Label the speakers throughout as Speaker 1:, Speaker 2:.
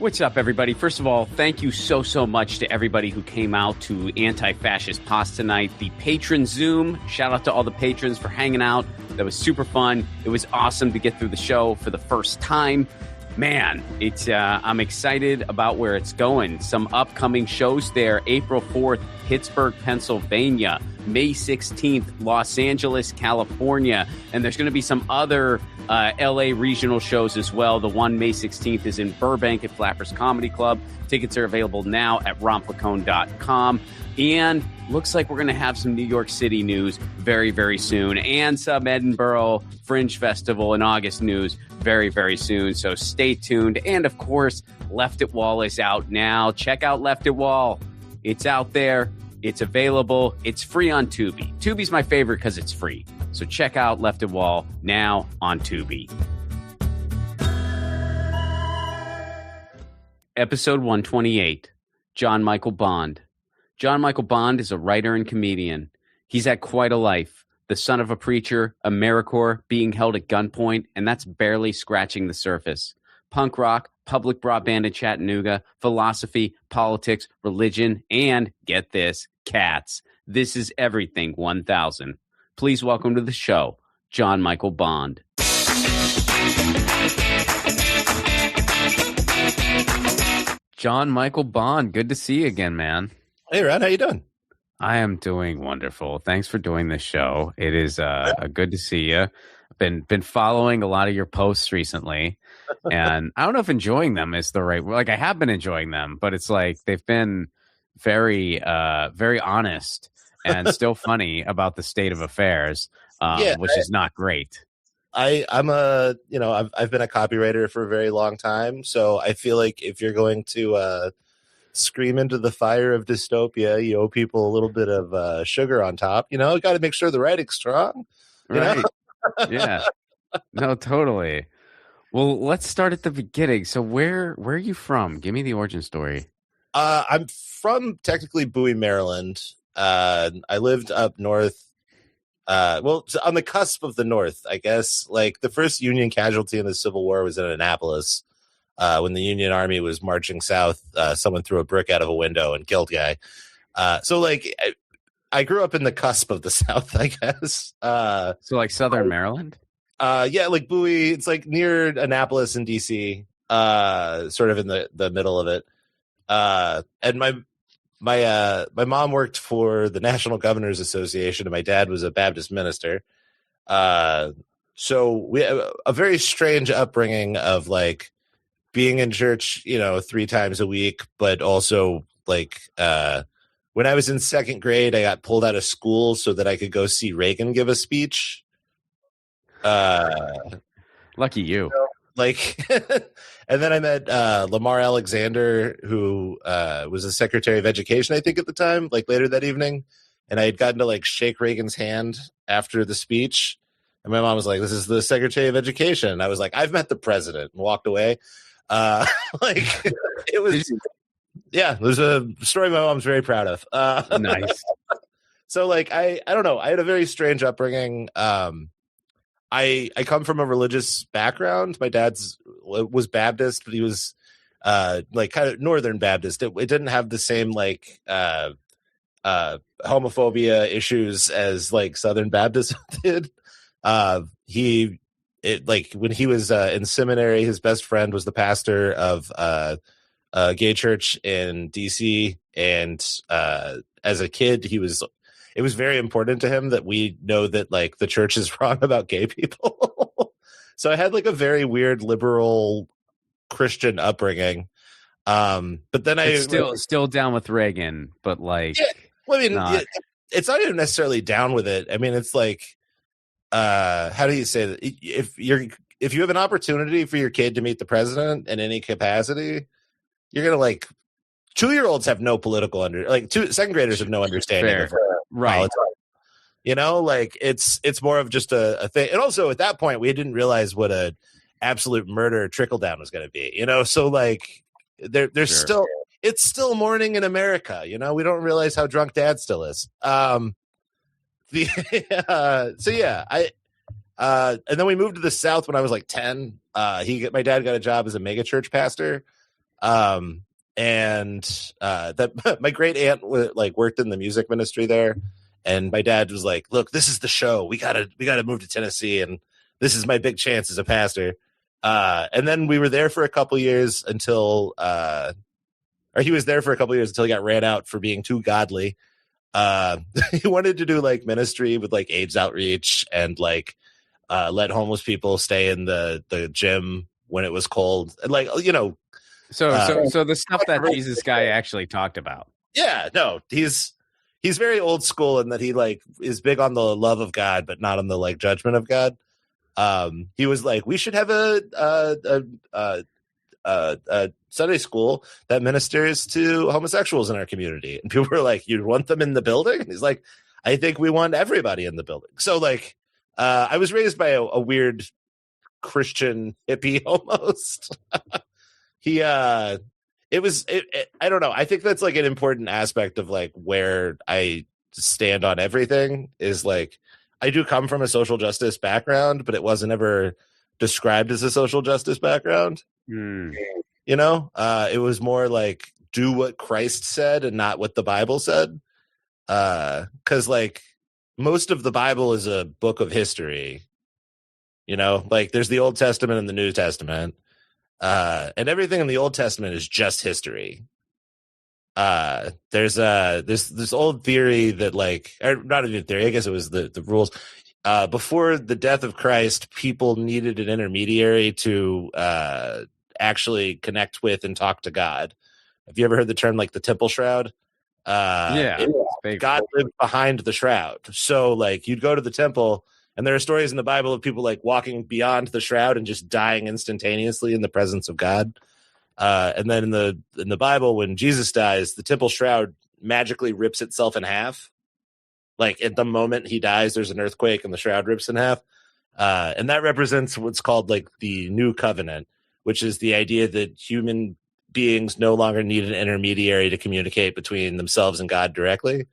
Speaker 1: What's up, everybody? First of all, thank you so much to everybody who came out to Anti-Fascist Pasta tonight. The patron Zoom, shout out to all the patrons for hanging out. That was super fun. It was awesome to get through the show for the first time. Man, I'm excited about where it's going. Some upcoming shows there. April 4th, Pittsburgh, Pennsylvania. May 16th, Los Angeles, California. And there's going to be some other LA regional shows as well. The one May 16th is in Burbank at Flappers Comedy Club. Tickets are available now at rompacone.com. And looks like we're going to have some New York City news very soon. And some Edinburgh Fringe Festival in August news very soon. So stay tuned. And of course, Left at Wall is out now. Check out Left at Wall. It's out there. It's available. It's free on Tubi. Tubi's my favorite because it's free. So check out Left at Wall now on Tubi. Episode 128, John Michael Bond. John Michael Bond is a writer and comedian. He's had quite a life. The son of a preacher, Americore, being held at gunpoint, and that's barely scratching the surface. Punk rock, public broadband in Chattanooga, philosophy, politics, religion, and, get this, cats. This is everything 1000. Please welcome to the show, John Michael Bond. John Michael Bond, good to see you again, man.
Speaker 2: Hey, Ron, how you doing?
Speaker 1: I am doing wonderful. Thanks for doing this show. It is good to see you. I've been following a lot of your posts recently, and I don't know if enjoying them is the right word. Like, I have been enjoying them, but it's like they've been very honest and still funny about the state of affairs, which is not great.
Speaker 2: I've been a copywriter for a very long time, so I feel like if you're going to scream into the fire of dystopia, you owe people a little bit of sugar on top. You know, got to make sure the writing's strong.
Speaker 1: Right. Yeah. No, totally. Well, let's start at the beginning. So where are you from? Give me the origin story.
Speaker 2: I'm from technically Bowie, Maryland. I lived up north. On the cusp of the North, I guess. Like, the first Union casualty in the Civil War was in Annapolis. When the Union Army was marching south, someone threw a brick out of a window and killed a guy. So, like, I grew up in the cusp of the South, I guess.
Speaker 1: So, like, Southern Maryland?
Speaker 2: Yeah, like Bowie. It's like near Annapolis in D.C., sort of in the middle of it. And my mom worked for the National Governors Association, and my dad was a Baptist minister. So we have a very strange upbringing of, like, being in church, 3 times a week, but also, like, when I was in second grade, I got pulled out of school so that I could go see Reagan give a speech.
Speaker 1: Lucky you.
Speaker 2: And then I met Lamar Alexander, who was the Secretary of Education, I think, at the time, like later that evening. And I had gotten to, like, shake Reagan's hand after the speech. And my mom was like, "This is the Secretary of Education." And I was like, "I've met the president," and walked away. It was, yeah, there's a story my mom's very proud of.
Speaker 1: Nice.
Speaker 2: So, like, I don't know. I had a very strange upbringing. I come from a religious background. My dad's was Baptist, but he was like kind of Northern Baptist. It didn't have the same, like, homophobia issues as, like, Southern Baptist did. When he was in seminary, his best friend was the pastor of a gay church in DC, and as a kid, it was very important to him that we know that, like, the church is wrong about gay people. So I had, like, a very weird liberal Christian upbringing. But then
Speaker 1: still down with Reagan, but, like,
Speaker 2: yeah, well, I mean, it's not even necessarily down with it. I mean, it's like, how do you say that? If you have an opportunity for your kid to meet the president in any capacity, you're gonna, like, 2-year-olds have no political second graders have no understanding of
Speaker 1: right.
Speaker 2: politics. Like, it's more of just a thing. And also, at that point, we didn't realize what a absolute murder trickle down was going to be. So, like, there's still, it's still morning in America. We don't realize how drunk dad still is. So yeah, and then we moved to the South when I was like 10. My dad got a job as a mega church pastor. And that my great aunt worked in the music ministry there, and my dad was like, "Look, this is the show. We gotta move to Tennessee, and this is my big chance as a pastor." And then we were there for a couple years until, or he was there for a couple years until he got ran out for being too godly. He wanted to do like ministry with like AIDS outreach and like let homeless people stay in the gym when it was cold, and like
Speaker 1: So the stuff that Jesus guy actually talked about.
Speaker 2: Yeah, no, he's very old school in that he like is big on the love of God, but not on the like judgment of God. He was like, we should have a Sunday school that ministers to homosexuals in our community, and people were like, "You want them in the building?" And he's like, "I think we want everybody in the building." So like, I was raised by a weird Christian hippie almost. I don't know. I think that's like an important aspect of like where I stand on everything is like, I do come from a social justice background, but it wasn't ever described as a social justice background. It was more like do what Christ said and not what the Bible said. 'Cause like most of the Bible is a book of history, like there's the Old Testament and the New Testament. And everything in the Old Testament is just history. There's this old theory that like, or not a new theory, I guess it was the rules. Before the death of Christ, people needed an intermediary to actually connect with and talk to God. Have you ever heard the term like the temple shroud?
Speaker 1: Yeah,
Speaker 2: God lived behind the shroud. So like you'd go to the temple, and there are stories in the Bible of people like walking beyond the shroud and just dying instantaneously in the presence of God. And then in the Bible, when Jesus dies, the temple shroud magically rips itself in half. Like at the moment he dies, there's an earthquake and the shroud rips in half. And that represents what's called like the new covenant, which is the idea that human beings no longer need an intermediary to communicate between themselves and God directly.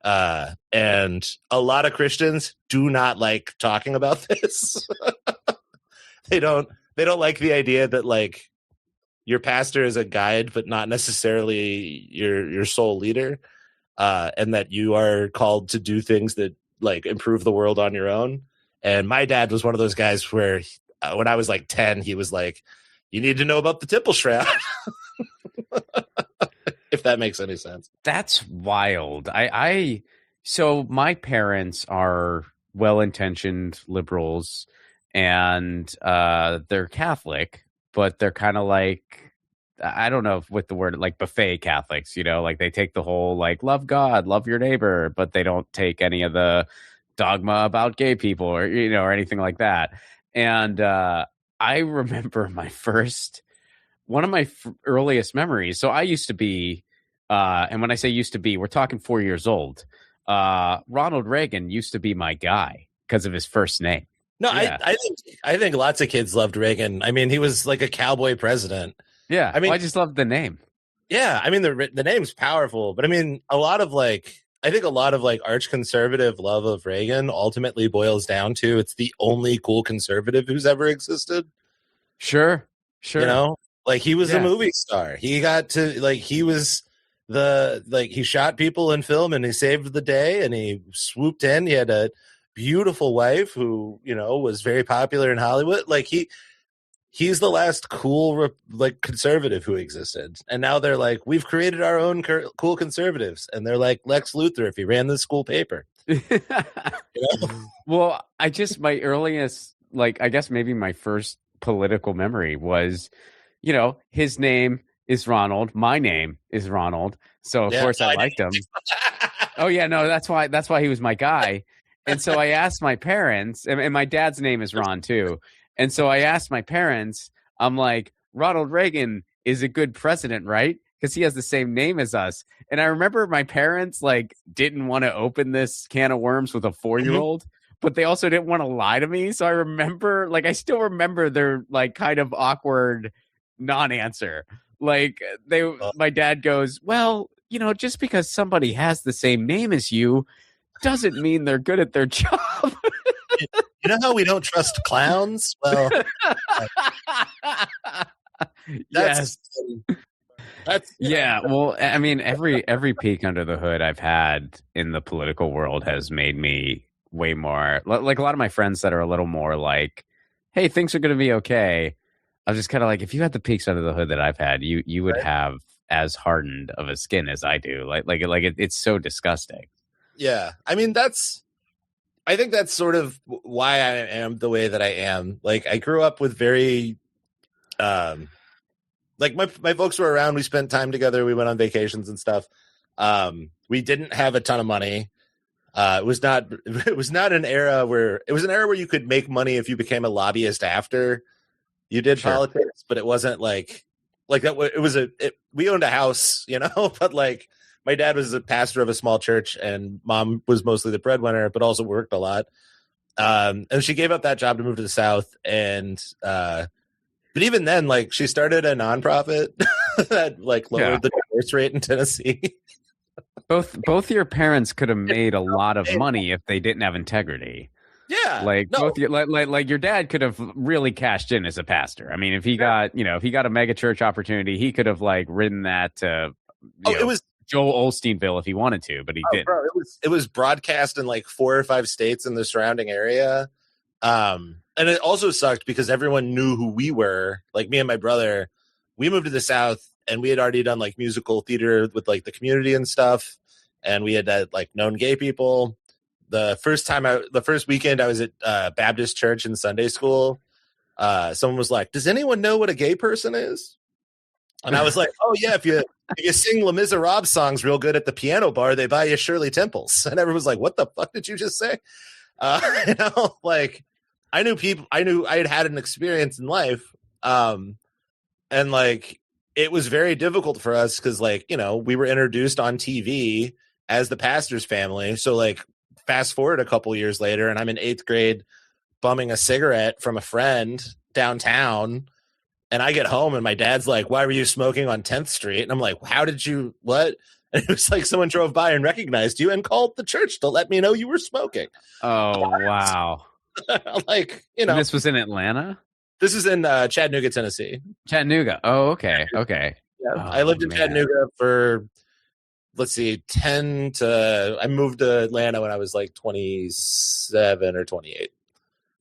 Speaker 2: And a lot of Christians do not like talking about this. They don't like the idea that like your pastor is a guide, but not necessarily your sole leader. And that you are called to do things that like improve the world on your own. And my dad was one of those guys where when I was like 10, he was like, you need to know about the temple shroud. If that makes any sense.
Speaker 1: That's wild. So my parents are well-intentioned liberals, and they're Catholic, but they're kind of like, I don't know what the word, like buffet Catholics, like they take the whole like love God, love your neighbor, but they don't take any of the dogma about gay people or or anything like that. And I remember one of my earliest memories. So I used to be, and when I say used to be, we're talking 4 years old. Ronald Reagan used to be my guy because of his first name.
Speaker 2: No, yeah. I think lots of kids loved Reagan. I mean, he was like a cowboy president.
Speaker 1: Yeah, I mean, I just love the name.
Speaker 2: Yeah, I mean the name's powerful, but I mean a lot of arch conservative love of Reagan ultimately boils down to it's the only cool conservative who's ever existed.
Speaker 1: Sure.
Speaker 2: Like he was a movie star. He got to like he was he shot people in film and he saved the day and he swooped in. He had a beautiful wife who was very popular in Hollywood. Like he's the last cool conservative who existed, and now they're like, we've created our own cool conservatives, and they're like Lex Luthor if he ran the school paper.
Speaker 1: Well, my earliest, I guess maybe my first political memory was, his name is Ronald, my name is Ronald, so of course I liked him. Oh yeah, no, that's why he was my guy. And so I asked my parents, and my dad's name is Ron too. And so I asked my parents, I'm like, Ronald Reagan is a good president, right? Because he has the same name as us. And I remember my parents didn't want to open this can of worms with a 4-year-old, but they also didn't want to lie to me. So I remember, I still remember their kind of awkward non-answer. My dad goes, well, just because somebody has the same name as you doesn't mean they're good at their job.
Speaker 2: You know how we don't trust clowns? Well,
Speaker 1: Yes.
Speaker 2: That's
Speaker 1: Yeah, well, I mean, every peek under the hood I've had in the political world has made me way more like a lot of my friends that are a little more like, "Hey, things are going to be okay." I'm just kind of like, if you had the peeks under the hood that I've had, you would have as hardened of a skin as I do. It's so disgusting.
Speaker 2: Yeah, I mean I think that's sort of why I am the way that I am. Like I grew up with very like my folks were around, we spent time together, we went on vacations and stuff. We didn't have a ton of money. It was not an era where you could make money if you became a lobbyist after you did politics, but it wasn't like that. It was we owned a house, but like my dad was a pastor of a small church and mom was mostly the breadwinner, but also worked a lot. And she gave up that job to move to the South. And, but even then, like she started a nonprofit that like lowered the divorce rate in Tennessee.
Speaker 1: Both your parents could have made a lot of money if they didn't have integrity.
Speaker 2: Yeah,
Speaker 1: both your dad could have really cashed in as a pastor. I mean, if he got a mega church opportunity, he could have like ridden that to it was Joel Osteenville if he wanted to, but he didn't.
Speaker 2: Bro, it was broadcast in like 4 or 5 states in the surrounding area. And it also sucked because everyone knew who we were. Like me and my brother, we moved to the South and we had already done like musical theater with like the community and stuff. And we had like known gay people. The first weekend I was at Baptist church in Sunday school, someone was like, "Does anyone know what a gay person is?" And I was like, "Oh yeah, if you sing Les Miserables songs real good at the piano bar, they buy you Shirley Temples." And everyone was like, "What the fuck did you just say?" Like I knew I had an experience in life, and like it was very difficult for us because like we were introduced on TV as the pastor's family, so like. Fast forward a couple years later, and I'm in 8th grade bumming a cigarette from a friend downtown. And I get home, and my dad's like, "Why were you smoking on 10th Street?" And I'm like, "How did you, what?" And it was like someone drove by and recognized you and called the church to let me know you were smoking.
Speaker 1: Oh, wow.
Speaker 2: Like,
Speaker 1: And this was in Atlanta?
Speaker 2: This is in Chattanooga, Tennessee.
Speaker 1: Chattanooga. Oh, okay. Okay.
Speaker 2: Yeah. I lived in Chattanooga for... let's see, I moved to Atlanta when I was like 27 or 28.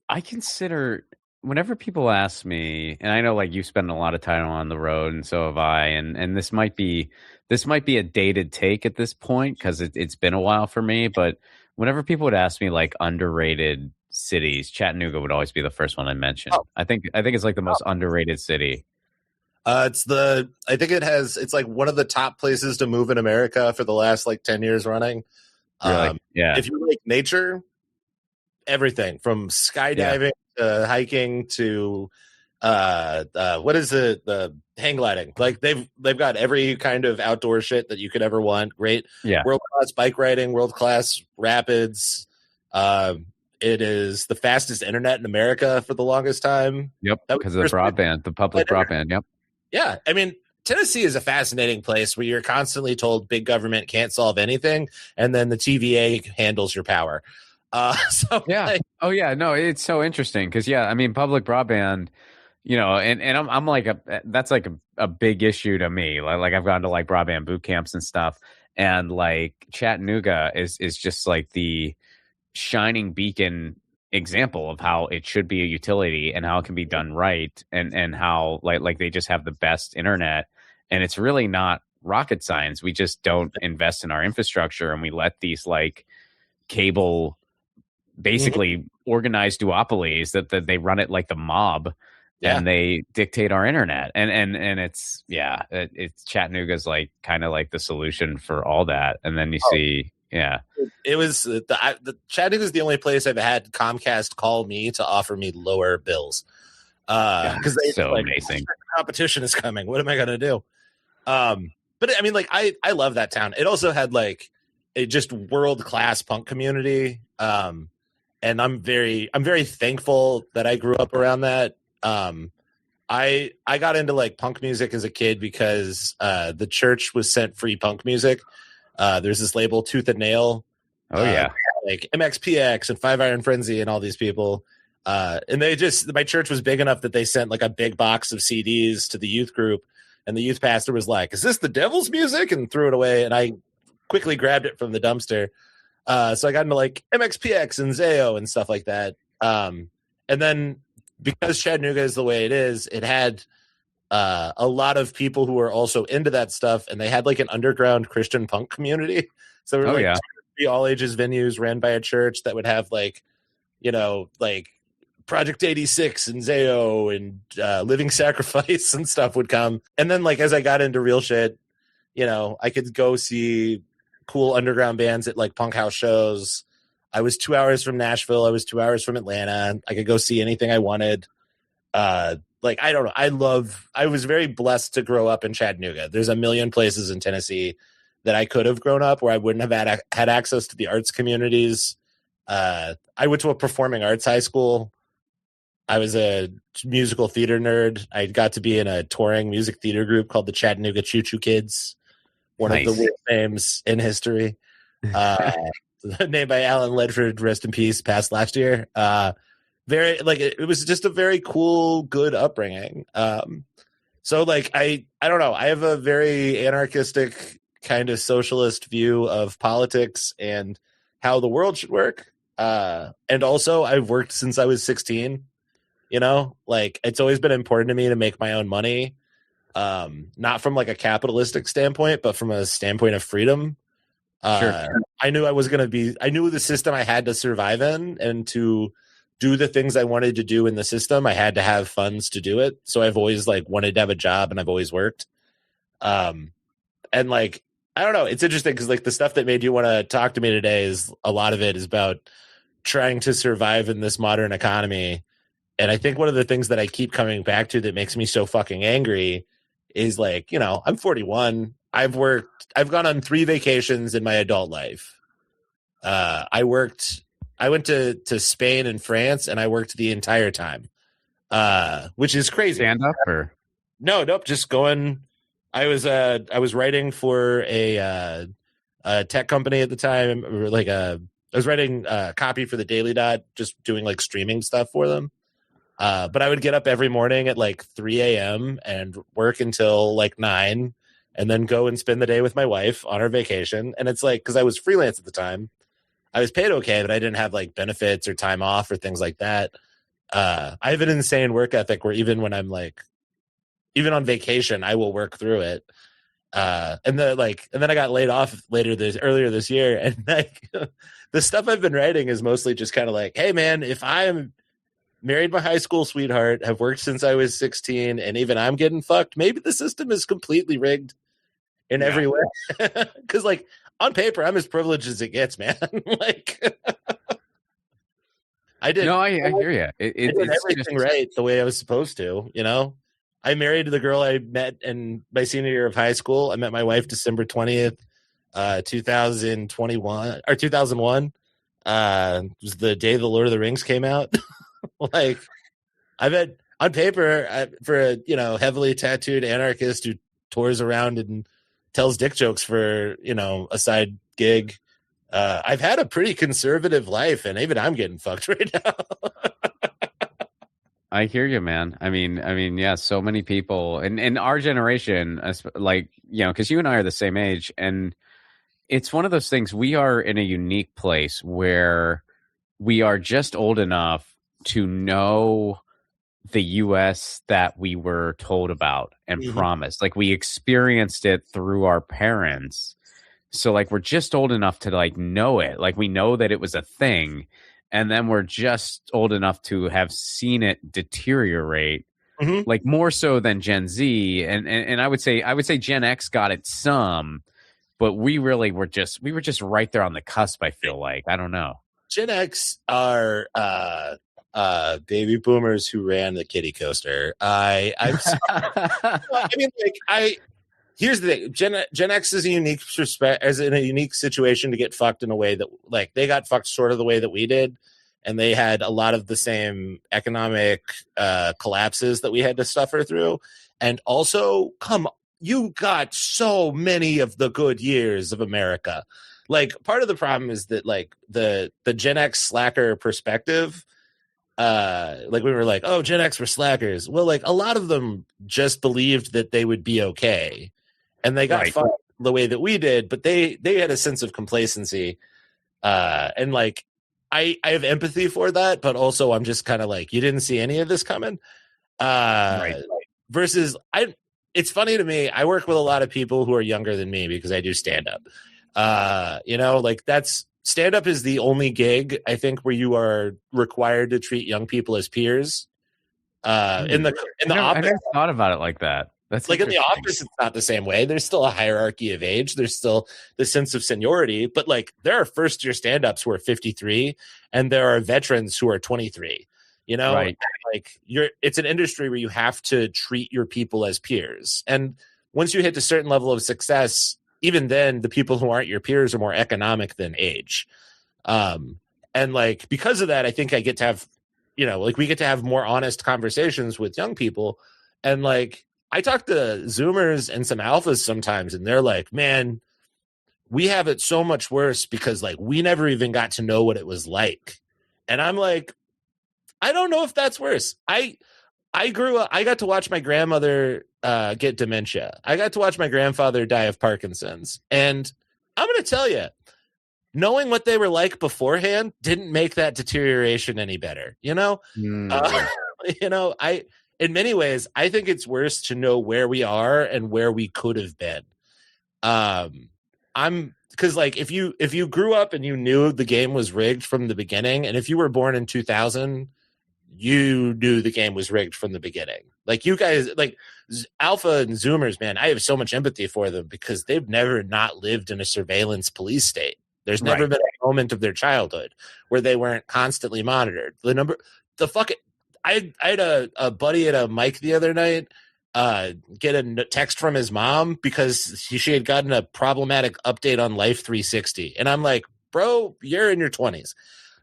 Speaker 1: I consider whenever people ask me, and I know like you spend a lot of time on the road and so have I, and this might be a dated take at this point because it's been a while for me, but whenever people would ask me like underrated cities, Chattanooga would always be the first one I mention. Oh. I think it's like the most underrated city.
Speaker 2: It's like one of the top places to move in America for the last like 10 years running.
Speaker 1: Really? Yeah.
Speaker 2: If you like nature, everything from skydiving to hiking to what is it? The hang gliding. Like they've got every kind of outdoor shit that you could ever want. Great.
Speaker 1: Yeah.
Speaker 2: World-class bike riding, world-class rapids. It is the fastest internet in America for the longest time.
Speaker 1: Yep. Because of the broadband, the public broadband. Yep.
Speaker 2: Yeah, I mean, Tennessee is a fascinating place where you're constantly told big government can't solve anything, and then the TVA handles your power. So
Speaker 1: yeah, no, it's so interesting because I mean, public broadband, and I'm like that's like a big issue to me. Like I've gone to like broadband boot camps and stuff, and like Chattanooga is just like the shining beacon example of how it should be a utility and how it can be done right and how like they just have the best internet, and it's really not rocket science. We just don't invest in our infrastructure and we let these like cable basically organized duopolies that they run it like the mob and they dictate our internet and it's Chattanooga's like kind of like the solution for all that. And then you see
Speaker 2: it was the Chattanooga is the only place I've had Comcast call me to offer me lower bills because they
Speaker 1: so
Speaker 2: like,
Speaker 1: amazing.
Speaker 2: Competition is coming. What am I gonna do? But I mean, like I love that town. It also had like a just world class punk community, and I'm very thankful that I grew up around that. I got into like punk music as a kid because the church was sent free punk music. There's this label Tooth and Nail.
Speaker 1: Oh yeah,
Speaker 2: like MXPX and Five Iron Frenzy and all these people. And my church was big enough that they sent like a big box of CDs to the youth group, and the youth pastor was like, "Is this the devil's music?" and threw it away. And I quickly grabbed it from the dumpster. So I got into like MXPX and Zayo and stuff like that. And then because Chattanooga is the way it is, it had a lot of people who were also into that stuff, and they had like an underground Christian punk community. So there were like three all ages venues ran by a church that would have like, like Project 86 and Zayo and Living Sacrifice and stuff would come. And then like as I got into real shit, I could go see cool underground bands at like punk house shows. I was 2 hours from Nashville. I was 2 hours from Atlanta. I could go see anything I wanted. Like, I don't know. I was very blessed to grow up in Chattanooga. There's a million places in Tennessee that I could have grown up where I wouldn't have had access to the arts communities. I went to a performing arts high school. I was a musical theater nerd. I got to be in a touring music theater group called the Chattanooga Choo Choo Kids, one of the weird names in history. Named by Alan Ledford, rest in peace, passed last year. Very like it was just a very cool, good upbringing. So like I don't know. I have a very anarchistic kind of socialist view of politics and how the world should work. And also I've worked since I was 16. Like it's always been important to me to make my own money. Not from like a capitalistic standpoint, but from a standpoint of freedom. Sure. I knew I knew the system I had to survive in, and to do the things I wanted to do in the system, I had to have funds to do it. So I've always like wanted to have a job, and I've always worked. And like, I don't know, it's interesting because like the stuff that made you want to talk to me today is a lot of it is about trying to survive in this modern economy. And I think one of the things that I keep coming back to that makes me so fucking angry is like, I'm 41. I've gone on 3 vacations in my adult life. I went to Spain and France, and I worked the entire time, which is crazy.
Speaker 1: Stand up or
Speaker 2: nope, just going. I was writing for a tech company at the time, or like I was writing copy for the Daily Dot, just doing like streaming stuff for them. But I would get up every morning at like 3 a.m. and work until like 9, and then go and spend the day with my wife on our vacation. And it's like, because I was freelance at the time, I was paid okay, but I didn't have like benefits or time off or things like that. I have an insane work ethic where even when I'm like, even on vacation, I will work through it. And then I got laid off earlier this year. And like the stuff I've been writing is mostly just kind of like, hey man, if I'm married my high school sweetheart, have worked since I was 16, and even I'm getting fucked, maybe the system is completely rigged in every way. Because like on paper, I'm as privileged as it gets, man. Like I did.
Speaker 1: No, I hear you.
Speaker 2: I did everything right the way I was supposed to. I married the girl I met in my senior year of high school. I met my wife December 20th, 2021 or 2001. It was the day the Lord of the Rings came out. Like I bet on paper for a heavily tattooed anarchist who tours around and tells dick jokes for a side gig, I've had a pretty conservative life, and even I'm getting fucked right now.
Speaker 1: I hear you, man. I mean, yeah, so many people in our generation, like, because you and I are the same age, and it's one of those things. We are in a unique place where we are just old enough to know the U.S. that we were told about and promised. Like we experienced it through our parents. So like we're just old enough to like know it. Like we know that it was a thing. And then we're just old enough to have seen it deteriorate, like more so than Gen Z. And I would say Gen X got it some, but we really were just right there on the cusp. I feel like, I don't know.
Speaker 2: Gen X are baby boomers who ran the kiddie coaster. I'm here's the thing. Gen X is in a unique situation to get fucked in a way that like they got fucked sort of the way that we did, and they had a lot of the same economic collapses that we had to suffer through. And also, you got so many of the good years of America. Like part of the problem is that like the Gen X slacker perspective like we were like, oh, Gen X were slackers. Well, like a lot of them just believed that they would be okay, and they got fucked the way that we did, but they had a sense of complacency, and like I have empathy for that, but also I'm just kind of like, you didn't see any of this coming. Versus it's funny to me, I work with a lot of people who are younger than me because I do stand up. Like stand up is the only gig I think where you are required to treat young people as peers. I
Speaker 1: never thought about it like that. That's
Speaker 2: like in the office, it's not the same way. There's still a hierarchy of age. There's still the sense of seniority, but like there are first year stand-ups who are 53 and there are veterans who are 23, right. Like it's an industry where you have to treat your people as peers. And once you hit a certain level of success, even then the people who aren't your peers are more economic than age. And like, because of that, I think I get to have, we get to have more honest conversations with young people. And like, I talk to Zoomers and some alphas sometimes, and they're like, man, we have it so much worse because like we never even got to know what it was like. And I'm like, I don't know if that's worse. I grew up, I got to watch my grandmother get dementia. I got to watch my grandfather die of Parkinson's. And I'm going to tell you, knowing what they were like beforehand didn't make that deterioration any better. In many ways, I think it's worse to know where we are and where we could have been. Because like if you grew up and you knew the game was rigged from the beginning, and if you were born in 2000, you knew the game was rigged from the beginning. Like you guys, like Alpha and Zoomers, man, I have so much empathy for them because they've never not lived in a surveillance police state. There's never been a moment of their childhood where they weren't constantly monitored. I had a buddy at a mic the other night get a text from his mom because she had gotten a problematic update on Life 360. And I'm like, bro, you're in your 20s.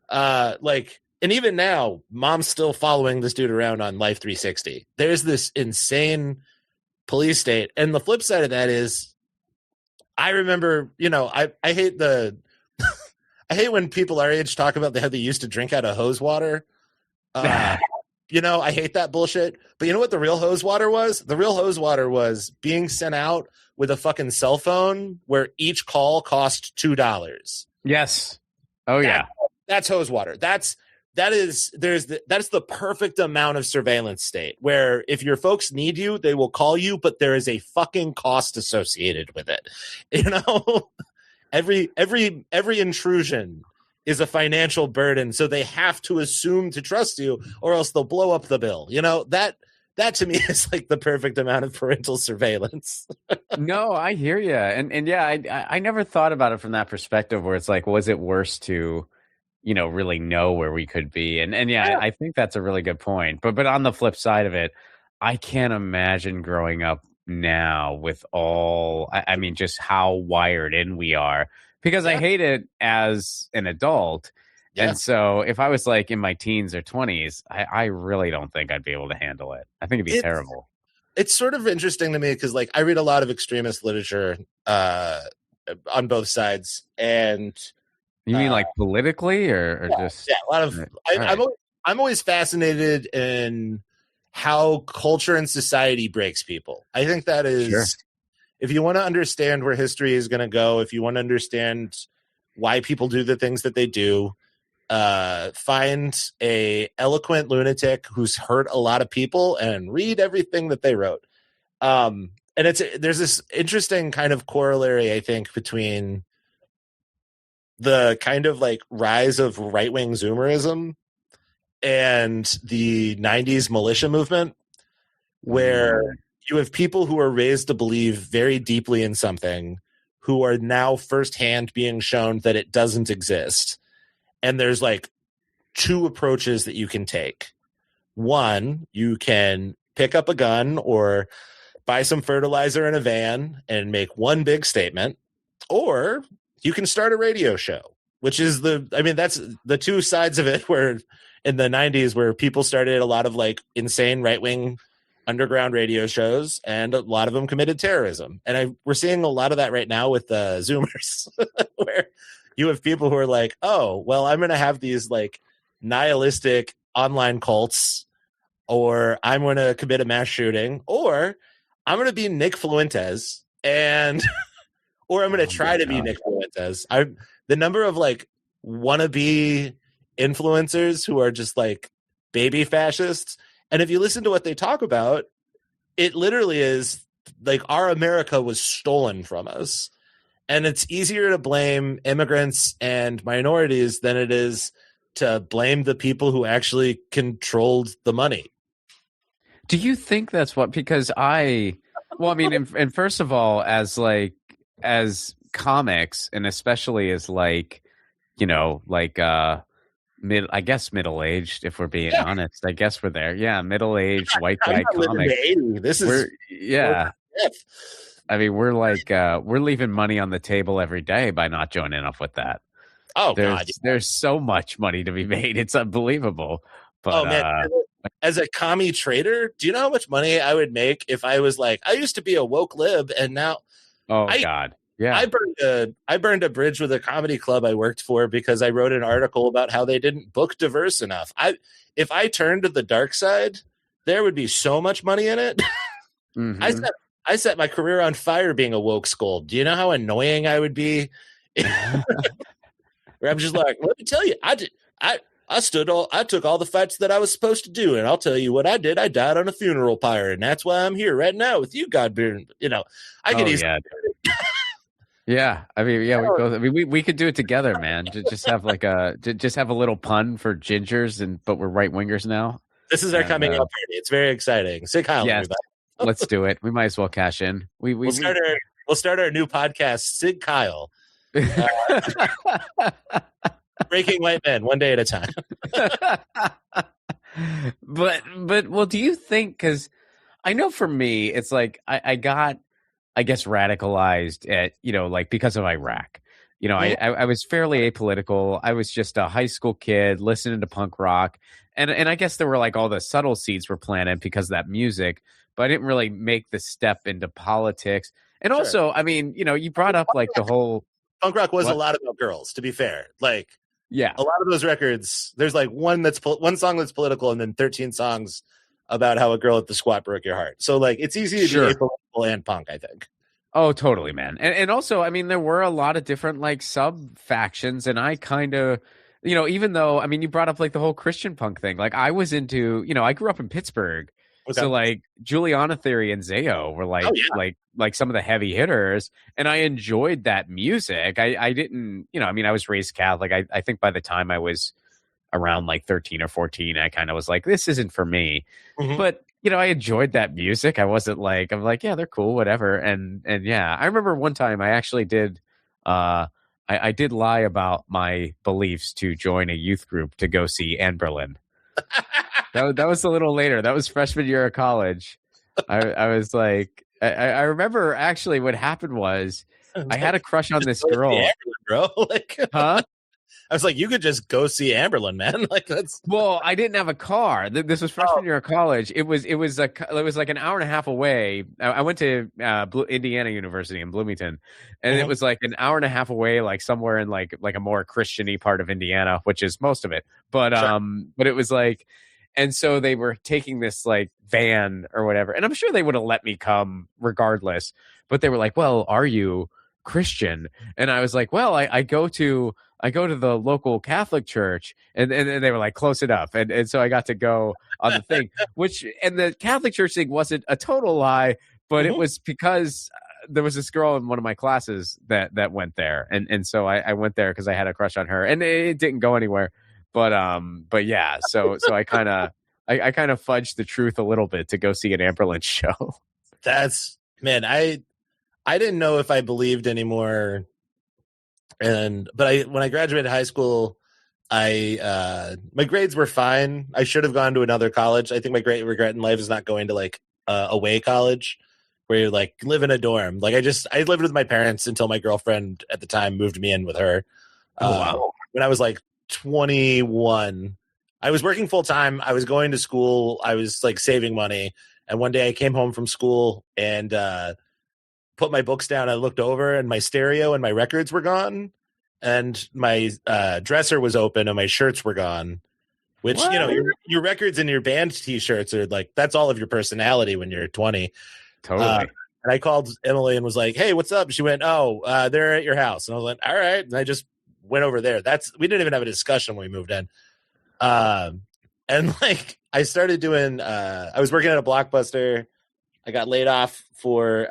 Speaker 2: And even now, mom's still following this dude around on Life 360. There's this insane police state. And the flip side of that is, I remember, I hate I hate when people our age talk about how they used to drink out of hose water. I hate that bullshit. But you know what the real hose water was? The real hose water was being sent out with a fucking cell phone where each call cost $2.
Speaker 1: Yes. Oh, yeah.
Speaker 2: That's hose water. That's the perfect amount of surveillance state where if your folks need you, they will call you, but there is a fucking cost associated with it. Every intrusion is a financial burden, so they have to assume to trust you, or else they'll blow up the bill. That to me is like the perfect amount of parental surveillance.
Speaker 1: No, I hear you, and yeah, I never thought about it from that perspective, where it's like, was it worse to, really know where we could be, and yeah, I think that's a really good point. But on the flip side of it, I can't imagine growing up now with all, I mean, just how wired in we are. Because I hate it as an adult. Yeah. And so if I was like in my teens or 20s, I really don't think I'd be able to handle it. I think it'd be terrible.
Speaker 2: It's sort of interesting to me because like I read a lot of extremist literature on both sides. And
Speaker 1: you mean like politically or just?
Speaker 2: Yeah, a lot of I'm always fascinated in how culture and society breaks people. I think that is... Sure. If you want to understand where history is going to go, if you want to understand why people do the things that they do, find a eloquent lunatic who's hurt a lot of people and read everything that they wrote. And there's this interesting kind of corollary, I think, between the kind of like rise of right-wing Zoomerism and the 90s militia movement, where you have people who are raised to believe very deeply in something who are now firsthand being shown that it doesn't exist. And there's like two approaches that you can take. One, you can pick up a gun or buy some fertilizer in a van and make one big statement, or you can start a radio show, which is that's the two sides of it, where in the 90s where people started a lot of like insane right-wing underground radio shows, and a lot of them committed terrorism. And we're seeing a lot of that right now with the Zoomers, where you have people who are like, oh, well, I'm going to have these like nihilistic online cults, or I'm going to commit a mass shooting, or I'm going to be Nick Fuentes, and or I'm going to try to be Nick Fuentes. The number of like wannabe influencers who are just like baby fascists, and if you listen to what they talk about, it literally is like our America was stolen from us. And it's easier to blame immigrants and minorities than it is to blame the people who actually controlled the money.
Speaker 1: Do you think that's what? Because and first of all, as comics, and especially as I guess middle-aged, if we're being honest. I guess we're there. Yeah, middle-aged white guy comics. I mean, we're we're leaving money on the table every day by not joining up with that.
Speaker 2: Oh,
Speaker 1: there's so much money to be made. It's unbelievable. But,
Speaker 2: man, as a commie trader, do you know how much money I would make if I was like, I used to be a woke lib, and now,
Speaker 1: God, yeah,
Speaker 2: I burned a bridge with a comedy club I worked for because I wrote an article about how they didn't book diverse enough. If I turned to the dark side, there would be so much money in it. Mm-hmm. I set my career on fire being a woke scold. Do you know how annoying I would be? Where I'm just like, let me tell you, I took all the fights that I was supposed to do, and I'll tell you what I did. I died on a funeral pyre, and that's why I'm here right now with you, Godbeard. I could easily.
Speaker 1: Yeah, I mean, we could do it together, man. Just have just have a little pun for gingers, but we're right wingers now.
Speaker 2: This is our coming out party. It's very exciting. Say Kyle, everybody.
Speaker 1: Let's do it. We might as well cash in. We'll
Speaker 2: start our new podcast, Sig Kyle. Breaking white men one day at a time.
Speaker 1: But do you think, because I know for me, it's like I got, I guess, radicalized at, because of Iraq. I was fairly apolitical. I was just a high school kid listening to punk rock. And I guess there were all the subtle seeds were planted because of that music, but I didn't really make the step into politics. And also, I mean, you brought up the whole
Speaker 2: punk rock was a lot about girls, to be fair. A lot of those records, there's one song that's political and then 13 songs about how a girl at the squat broke your heart. So it's easy to be apolitical and punk, I think.
Speaker 1: Oh, totally, man. And also, I mean, there were a lot of different sub factions, and I kind of, even though, I mean, you brought up the whole Christian punk thing. I was into, I grew up in Pittsburgh. Okay. So Juliana Theory and Zayo were some of the heavy hitters, and I enjoyed that music. I didn't, I was raised Catholic. I think by the time I was around 13 or 14, I kind of was this isn't for me. Mm-hmm. But I enjoyed that music. I wasn't yeah, they're cool, whatever. And yeah, I remember one time I actually did I did lie about my beliefs to join a youth group to go see Anberlin. That was a little later. That was freshman year of college. I was I remember actually what happened was I had a crush on this girl.
Speaker 2: Bro,
Speaker 1: huh?
Speaker 2: I was you could just go see Amberlin, man. That's.
Speaker 1: Well, I didn't have a car. This was freshman year of college. It was an hour and a half away. I went to Indiana University in Bloomington, and it was an hour and a half away, somewhere in a more Christian-y part of Indiana, which is most of it. But but it was and so they were taking this van or whatever, and I'm sure they would have let me come regardless. But they were well, are you Christian? And I was well, I go to the local Catholic church, and they were close enough, and so I got to go on the thing, and the Catholic church thing wasn't a total lie, but it was because there was this girl in one of my classes that went there, and so I went there because I had a crush on her, and it didn't go anywhere, but yeah, so I kind of fudged the truth a little bit to go see an Amberlin show.
Speaker 2: That's, man, I didn't know if I believed anymore. But when I graduated high school, my grades were fine. I should have gone to another college. I think my great regret in life is not going to away college where you live in a dorm. I lived with my parents until my girlfriend at the time moved me in with her. Wow. When I was 21, I was working full time. I was going to school. I was saving money. And one day I came home from school and put my books down. I looked over and my stereo and my records were gone, and my dresser was open and my shirts were gone. which,
Speaker 1: What?
Speaker 2: you know, your records and your band t-shirts are like, that's all of your personality when you're 20.
Speaker 1: Totally.
Speaker 2: And I called Emily and was like, hey, what's up? She went, oh, they're at your house. And I was like, all right. And I just went over there. We didn't even have a discussion when we moved in. And like, I started doing, I was working at a Blockbuster. I got laid off for,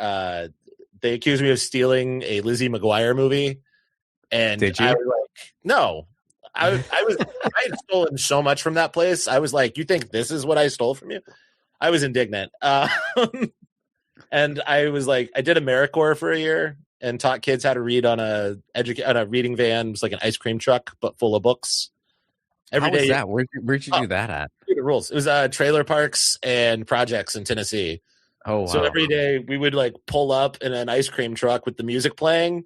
Speaker 2: they accused me of stealing a Lizzie McGuire movie. And
Speaker 1: Did you?
Speaker 2: I was like, no, I had stolen so much from that place. I was like, you think this is what I stole from you? I was indignant. And I was like, I did Americore for a year and taught kids how to read on a reading van. It was like an ice cream truck, but full of books.
Speaker 1: How was that? Where'd you do that at?
Speaker 2: The rules. It was trailer parks and projects in Tennessee.
Speaker 1: Oh, wow.
Speaker 2: So every day we would like pull up in an ice cream truck with the music playing,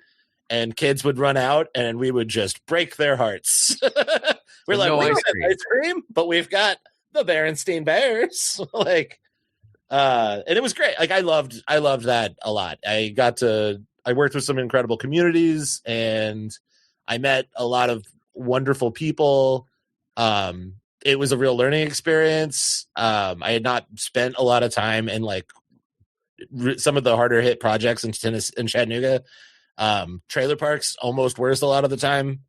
Speaker 2: and kids would run out, and we would just break their hearts. We're like, we don't have ice cream, but we've got the Berenstein Bears. Like, and it was great. Like, I loved that a lot. I worked with some incredible communities, and I met a lot of wonderful people. It was a real learning experience. I had not spent a lot of time in like some of the harder hit projects in Tennessee, in Chattanooga. Trailer parks, almost worse a lot of the time.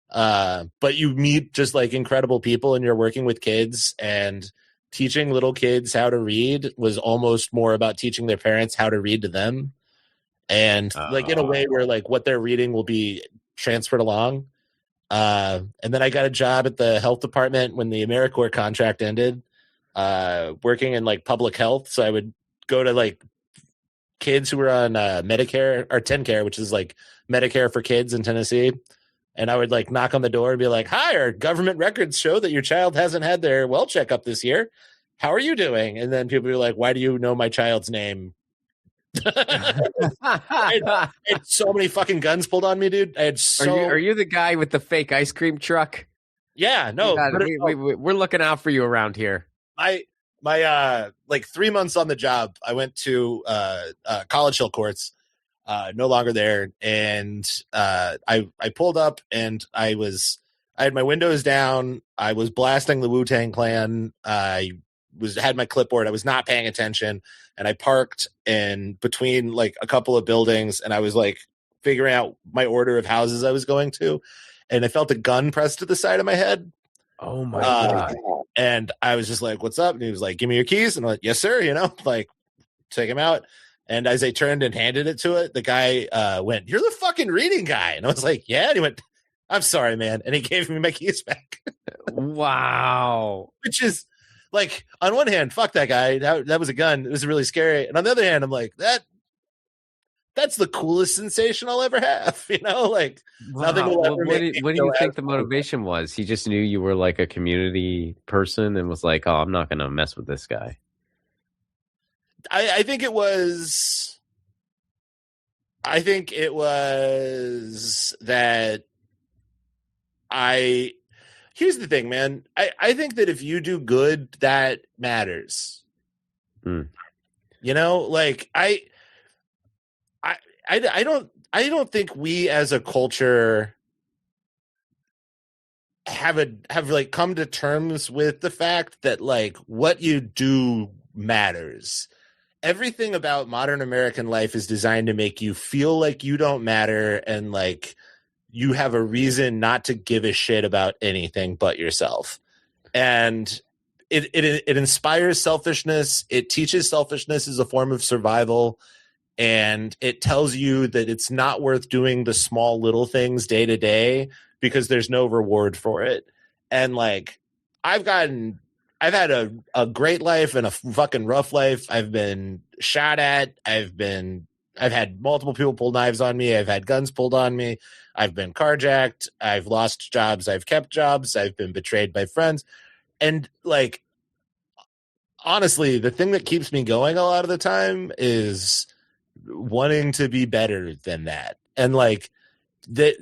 Speaker 2: But you meet just like incredible people, and you're working with kids, and teaching little kids how to read was almost more about teaching their parents how to read to them. And like in a way where like what they're reading will be transferred along. And then I got a job at the health department when the Americore contract ended, working in like public health. So I would go to like kids who were on Medicare or TennCare, which is like Medicare for kids in Tennessee. And I would like knock on the door and be like, hi, our government records show that your child hasn't had their well checkup this year. How are you doing? And then people would be like, why do you know my child's name? I had so many fucking guns pulled on me, dude. I had
Speaker 1: Are you the guy with the fake ice cream truck?
Speaker 2: Yeah, no.
Speaker 1: We're looking out for you around here.
Speaker 2: My like 3 months on the job, I went to College Hill Courts, no longer there, and I pulled up, and I had my windows down. I was blasting the Wu-Tang Clan. I had my clipboard. I was not paying attention, and I parked in between like a couple of buildings, and I was like figuring out my order of houses I was going to, and I felt a gun pressed to the side of my head.
Speaker 1: Oh my God.
Speaker 2: And I was just like, what's up? And he was like, give me your keys. And I'm like, yes, sir. You know, like, take him out. And as I turned and handed it to it, the guy went, you're the fucking reading guy. And I was like, yeah. And he went, I'm sorry, man. And he gave me my keys back.
Speaker 1: Wow.
Speaker 2: Which is like, on one hand, fuck that guy. That was a gun. It was really scary. And on the other hand, I'm like, that's the coolest sensation I'll ever have. You know, like, nothing will ever
Speaker 1: what do you think the motivation was? He just knew you were like a community person and was like, oh, I'm not going to mess with this guy.
Speaker 2: I think it was that here's the thing, man. I think that if you do good, that matters. You know, like I don't think we as a culture have like come to terms with the fact that like what you do matters. Everything about modern American life is designed to make you feel like you don't matter, and like you have a reason not to give a shit about anything but yourself. And it inspires selfishness. It teaches selfishness as a form of survival. And it tells you that it's not worth doing the small little things day to day because there's no reward for it. And like, I've had a great life and a fucking rough life. I've been shot at. I've had multiple people pull knives on me. I've had guns pulled on me. I've been carjacked. I've lost jobs. I've kept jobs. I've been betrayed by friends. And like, honestly, the thing that keeps me going a lot of the time is wanting to be better than that. And like the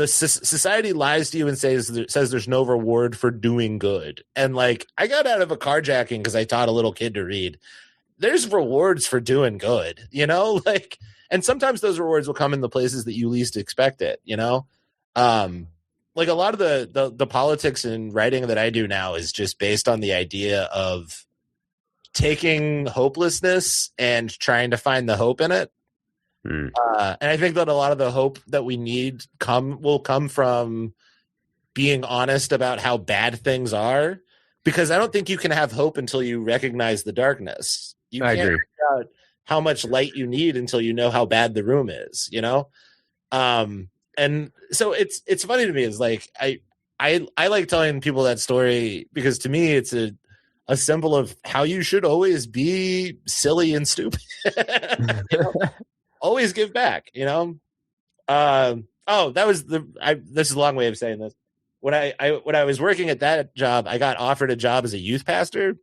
Speaker 2: society lies to you and says there's no reward for doing good. And like, I got out of a carjacking because I taught a little kid to read. There's rewards for doing good, you know, like, and sometimes those rewards will come in the places that you least expect it, you know? like a lot of the politics and writing that I do now is just based on the idea of taking hopelessness and trying to find the hope in it. And I think that a lot of the hope that we need will come from being honest about how bad things are, because I don't think you can have hope until you recognize the darkness. You can't figure out how much light you need until you know how bad the room is, you know? And so it's funny to me. It's like, I like telling people that story because to me, it's a symbol of how you should always be silly and stupid. You know? Always give back, you know? That was this is a long way of saying this. When I was working at that job, I got offered a job as a youth pastor.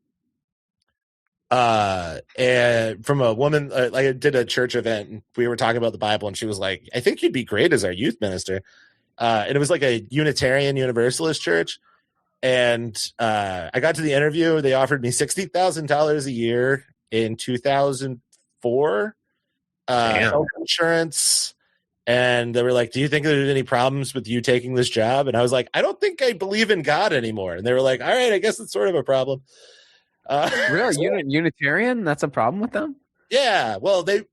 Speaker 2: And from a woman, I did a church event and we were talking about the Bible and she was like, I think you'd be great as our youth minister. And it was like a Unitarian Universalist church. And I got to the interview. They offered me $60,000 a year in 2004, health insurance. And they were like, do you think there's any problems with you taking this job? And I was like, I don't think I believe in God anymore. And they were like, all right, I guess it's sort of a problem.
Speaker 1: Really? Unitarian? That's a problem with them?
Speaker 2: Yeah. Well, I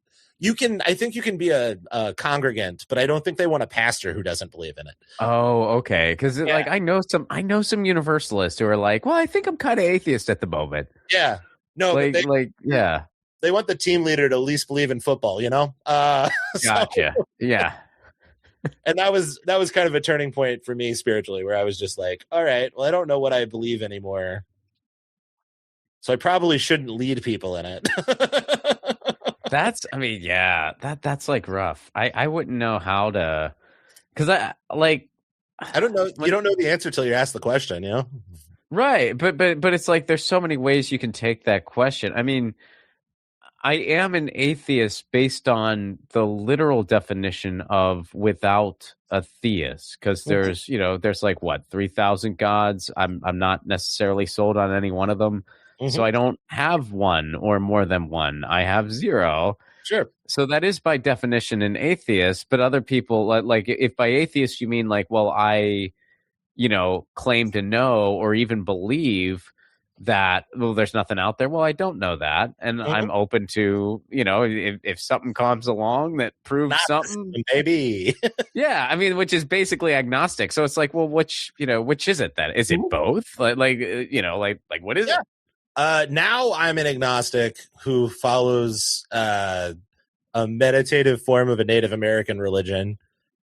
Speaker 2: think you can be a congregant, but I don't think they want a pastor who doesn't believe in it.
Speaker 1: Oh, okay. Because like I know some Universalists who are like, well, I think I'm kind of atheist at the moment.
Speaker 2: Yeah. No,
Speaker 1: yeah.
Speaker 2: They want the team leader to at least believe in football, you know?
Speaker 1: Gotcha. Yeah.
Speaker 2: And that was kind of a turning point for me spiritually, where I was just like, all right, well, I don't know what I believe anymore. So I probably shouldn't lead people in it.
Speaker 1: That's like rough. I wouldn't know how to, because I
Speaker 2: don't know. You don't know the answer till you ask the question, you know?
Speaker 1: Right. But it's like, there's so many ways you can take that question. I mean, I am an atheist based on the literal definition of without a theist, because there's like what, 3,000 gods. I'm not necessarily sold on any one of them. Mm-hmm. So I don't have one or more than one. I have zero.
Speaker 2: Sure.
Speaker 1: So that is by definition an atheist, but other people like if by atheist you mean like, well, I, claim to know or even believe that, well, there's nothing out there. Well, I don't know that. And I'm open to, if something comes along that proves something.
Speaker 2: Maybe.
Speaker 1: Yeah. I mean, which is basically agnostic. So it's like, well, which is it then? Is it both? Like, what is it?
Speaker 2: Now I'm an agnostic who follows a meditative form of a Native American religion.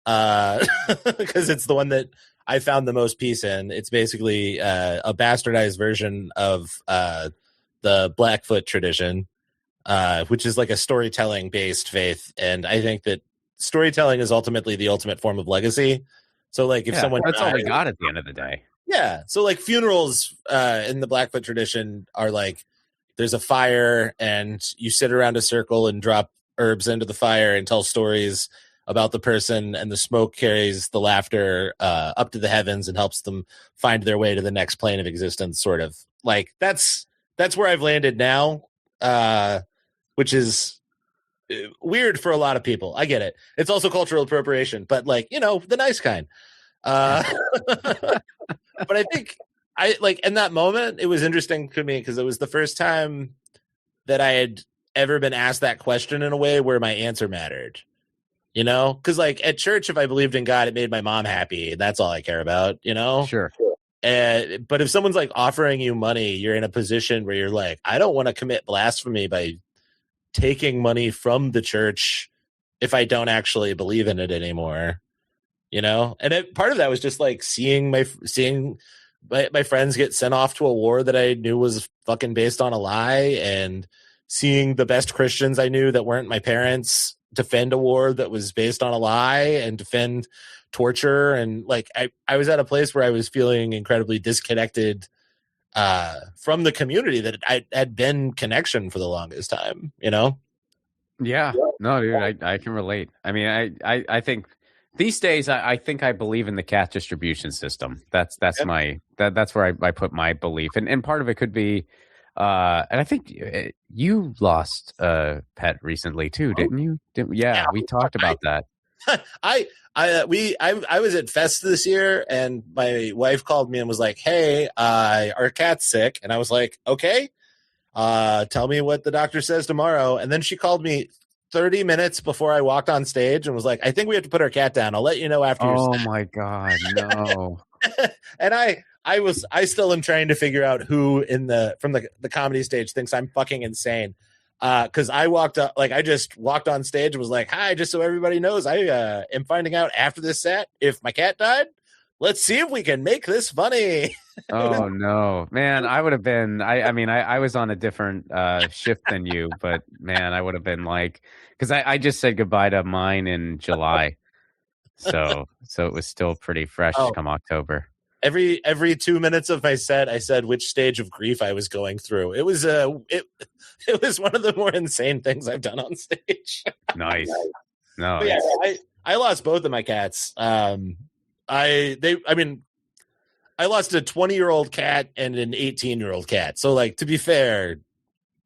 Speaker 2: Because it's the one that I found the most peace in. It's basically a bastardized version of the Blackfoot tradition, which is like a storytelling based faith. And I think that storytelling is ultimately the ultimate form of legacy. So like if someone
Speaker 1: that's all they got at the end of the day.
Speaker 2: Yeah. So like funerals in the Blackfoot tradition are like, there's a fire and you sit around a circle and drop herbs into the fire and tell stories about the person, and the smoke carries the laughter up to the heavens and helps them find their way to the next plane of existence, sort of. Like that's where I've landed now, which is weird for a lot of people. I get it. It's also cultural appropriation, but like, the nice kind. But I think in that moment, it was interesting to me because it was the first time that I had ever been asked that question in a way where my answer mattered. Because like at church, if I believed in God, it made my mom happy. And that's all I care about,
Speaker 1: Sure.
Speaker 2: But if someone's like offering you money, you're in a position where you're like, I don't want to commit blasphemy by taking money from the church if I don't actually believe in it anymore, And part of that was just like seeing my friends get sent off to a war that I knew was fucking based on a lie, and seeing the best Christians I knew that weren't my parents defend a war that was based on a lie and defend torture. And like, I was at a place where I was feeling incredibly disconnected from the community that I had been connection for the longest time,
Speaker 1: Yeah, no, dude, I can relate. I mean, I think these days, I think I believe in the cash distribution system. That's where I put my belief. And part of it could be, and I think you lost a pet recently too, didn't you? Yeah, we talked about that.
Speaker 2: I was at Fest this year, and my wife called me and was like, "Hey, our cat's sick," and I was like, "Okay, tell me what the doctor says tomorrow." And then she called me 30 minutes before I walked on stage and was like, "I think we have to put our cat down. I'll let you know after."
Speaker 1: Oh my God, no!
Speaker 2: And I still am trying to figure out who from the comedy stage thinks I'm fucking insane. Because I just walked on stage and was like, "Hi, just so everybody knows, I am finding out after this set if my cat died. Let's see if we can make this funny."
Speaker 1: Oh no, man! I would have been. I mean, I was on a different shift than you, but man, I would have been like, because I just said goodbye to mine in July, so it was still pretty fresh come October.
Speaker 2: Every 2 minutes of my set, I said which stage of grief I was going through. It was it was one of the more insane things I've done on stage.
Speaker 1: Nice. No,
Speaker 2: yeah, I lost both of my cats. I lost a 20-year-old cat and an 18-year-old cat. So, like, to be fair,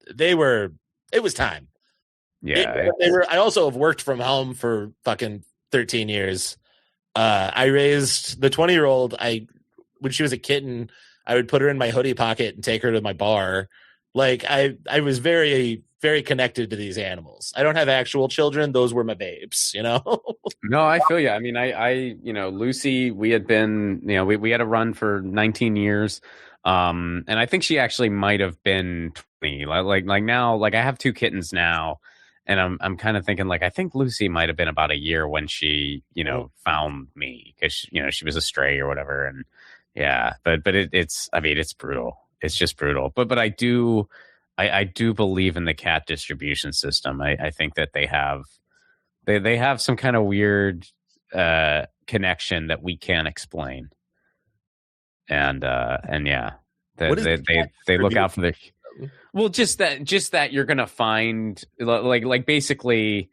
Speaker 2: it was time.
Speaker 1: Yeah.
Speaker 2: I also have worked from home for fucking 13 years. I raised the 20-year-old. When she was a kitten, I would put her in my hoodie pocket and take her to my bar. Like, I was very, very connected to these animals. I don't have actual children. Those were my babes, you know?
Speaker 1: No, I feel you. I mean, I Lucy, we had been, we had a run for 19 years. And I think she actually might have been 20. Like now, like I have two kittens now, and I'm kind of thinking, like, I think Lucy might have been about a year when she, found me, because she was a stray or whatever. And yeah, but it's brutal. It's just brutal. But I do believe in the cat distribution system. I think that they have some kind of weird connection that we can't explain. And yeah, they look out for the. Well, just that you're gonna find like basically,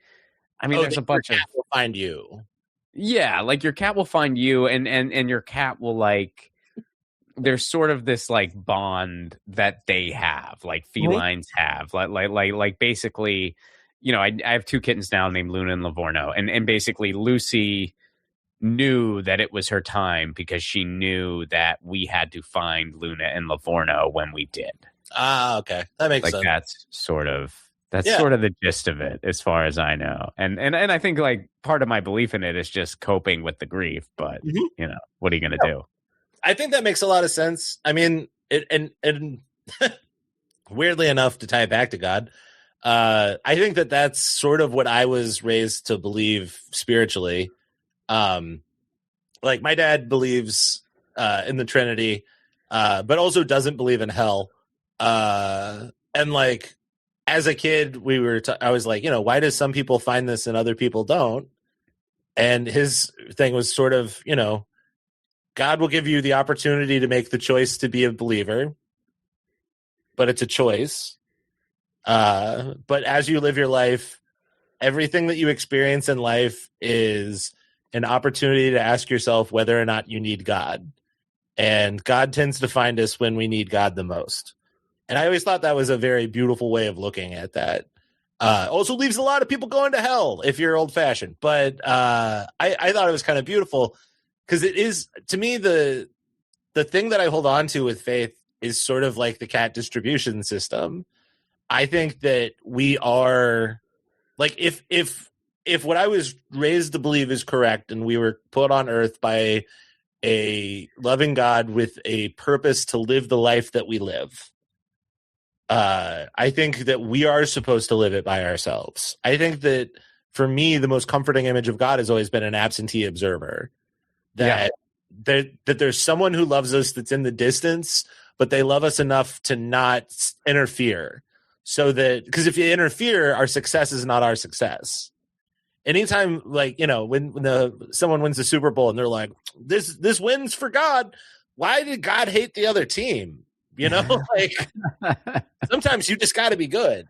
Speaker 1: I mean, there's a bunch of
Speaker 2: will find you.
Speaker 1: Yeah, like your cat will find you, and your cat will, like, there's sort of this like bond that they have, like felines have, like basically, I have two kittens now named Luna and Livorno, and basically Lucy knew that it was her time because she knew that we had to find Luna and Livorno when we did.
Speaker 2: Ah, okay, that makes sense.
Speaker 1: That's sort of the gist of it, as far as I know. And I think, like, part of my belief in it is just coping with the grief. But what are you going to do?
Speaker 2: I think that makes a lot of sense. I mean, and weirdly enough, to tie it back to God, I think that that's sort of what I was raised to believe spiritually. Like, my dad believes in the Trinity, but also doesn't believe in hell. And, like, as a kid, I was like, why does some people find this and other people don't? And his thing was sort of, God will give you the opportunity to make the choice to be a believer, but it's a choice. But as you live your life, everything that you experience in life is an opportunity to ask yourself whether or not you need God. And God tends to find us when we need God the most. And I always thought that was a very beautiful way of looking at that. Also leaves a lot of people going to hell if you're old fashioned. But I thought it was kind of beautiful, because it is, to me, the thing that I hold on to with faith is sort of like the cat distribution system. I think that we are, like, if what I was raised to believe is correct, and we were put on earth by a loving God with a purpose to live the life that we live, I think that we are supposed to live it by ourselves. I think that, for me, the most comforting image of God has always been an absentee observer. That there's someone who loves us that's in the distance, but they love us enough to not interfere. So that, because if you interfere, our success is not our success. Anytime, like, when someone wins the Super Bowl and they're like, this wins for God, why did God hate the other team? Like, sometimes you just got to be good,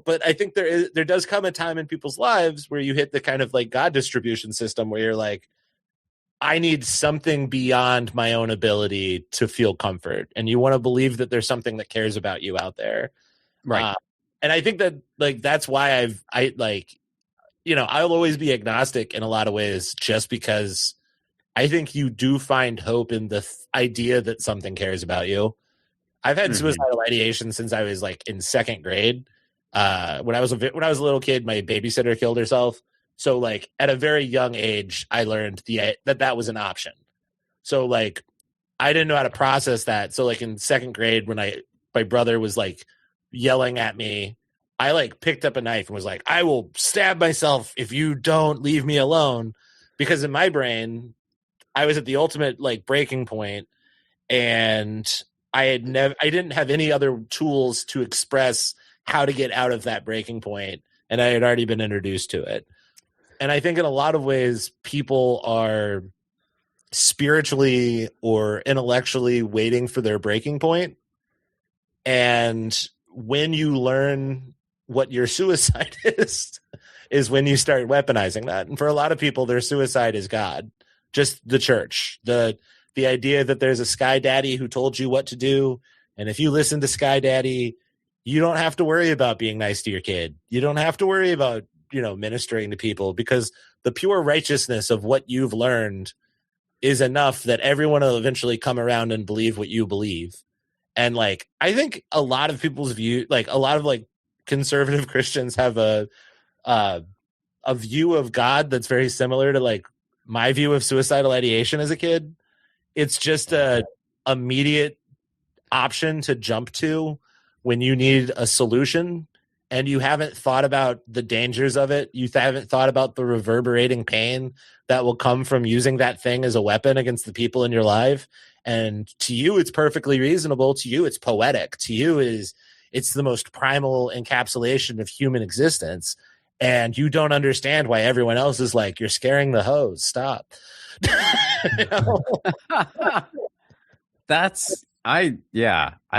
Speaker 2: But I think there does come a time in people's lives where you hit the kind of, like, God distribution system where you're like, I need something beyond my own ability to feel comfort. And you want to believe that there's something that cares about you out there.
Speaker 1: Right.
Speaker 2: And I think that, like, that's why I'll always be agnostic in a lot of ways, just because I think you do find hope in the idea that something cares about you. I've had suicidal ideation since I was like in second grade. When I was a little kid, my babysitter killed herself. So like at a very young age, I learned that was an option. So like I didn't know how to process that. So like in second grade, when my brother was like yelling at me, I like picked up a knife and was like, I will stab myself if you don't leave me alone. Because in my brain, I was at the ultimate like breaking point, and I didn't have any other tools to express how to get out of that breaking point, and I had already been introduced to it. And I think in a lot of ways, people are spiritually or intellectually waiting for their breaking point. And when you learn what your suicide is when you start weaponizing that. And for a lot of people, their suicide is God, just the church, the idea that there's a Sky Daddy who told you what to do. And if you listen to Sky Daddy, you don't have to worry about being nice to your kid. You don't have to worry about, ministering to people, because the pure righteousness of what you've learned is enough that everyone will eventually come around and believe what you believe. And like, I think a lot of people's view, like a lot of like conservative Christians have a view of God that's very similar to like my view of suicidal ideation as a kid. It's just a immediate option to jump to when you need a solution, and you haven't thought about the dangers of it. You haven't thought about the reverberating pain that will come from using that thing as a weapon against the people in your life. And to you, it's perfectly reasonable. To you, it's poetic. To you, it's the most primal encapsulation of human existence. And you don't understand why everyone else is like, you're scaring the hose. Stop.
Speaker 1: I